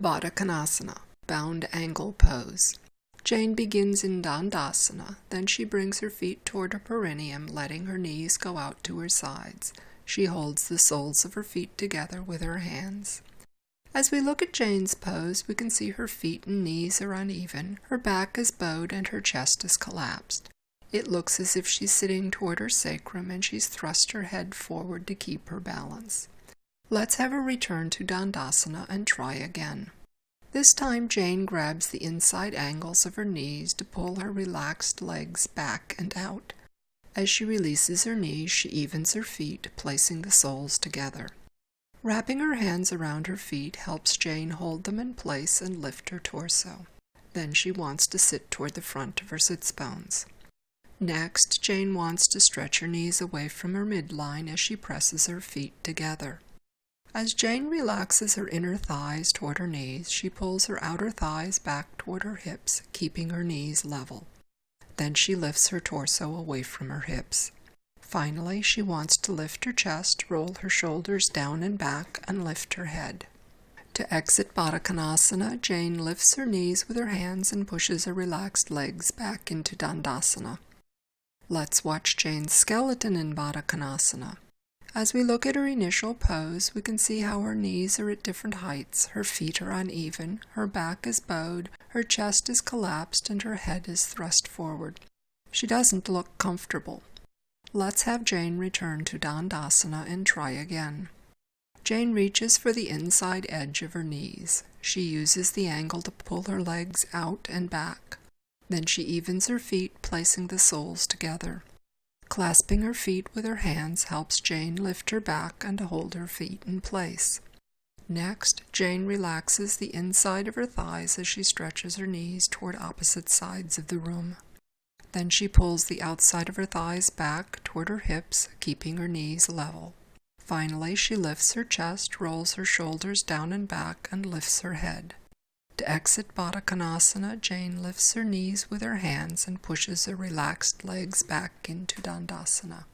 Baddah Konasana, bound angle pose. Jane begins in Dandasana, then she brings her feet toward her perineum, letting her knees go out to her sides. She holds the soles of her feet together with her hands. As we look at Jane's pose, we can see her feet and knees are uneven, her back is bowed, and her chest is collapsed. It looks as if she's sitting toward her sacrum and she's thrust her head forward to keep her balance. Let's have her return to Dandasana and try again. This time Jane grabs the inside angles of her knees to pull her relaxed legs back and out. As she releases her knees, she evens her feet, placing the soles together. Wrapping her hands around her feet helps Jane hold them in place and lift her torso. Then she wants to sit toward the front of her sits bones. Next, Jane wants to stretch her knees away from her midline as she presses her feet together. As Jane relaxes her inner thighs toward her knees, she pulls her outer thighs back toward her hips, keeping her knees level. Then she lifts her torso away from her hips. Finally, she wants to lift her chest, roll her shoulders down and back, and lift her head. To exit Baddah Konasana, Jane lifts her knees with her hands and pushes her relaxed legs back into Dandasana. Let's watch Jane's skeleton in Baddah Konasana. As we look at her initial pose, we can see how her knees are at different heights, her feet are uneven, her back is bowed, her chest is collapsed, and her head is thrust forward. She doesn't look comfortable. Let's have Jane return to Dandasana and try again. Jane reaches for the inside edge of her knees. She uses the angle to pull her legs out and back. Then she evens her feet, placing the soles together. Clasping her feet with her hands helps Jane lift her back and hold her feet in place. Next, Jane relaxes the inside of her thighs as she stretches her knees toward opposite sides of the room. Then she pulls the outside of her thighs back toward her hips, keeping her knees level. Finally, she lifts her chest, rolls her shoulders down and back, and lifts her head. To exit Baddah Konasana, Jane lifts her knees with her hands and pushes her relaxed legs back into Dandasana.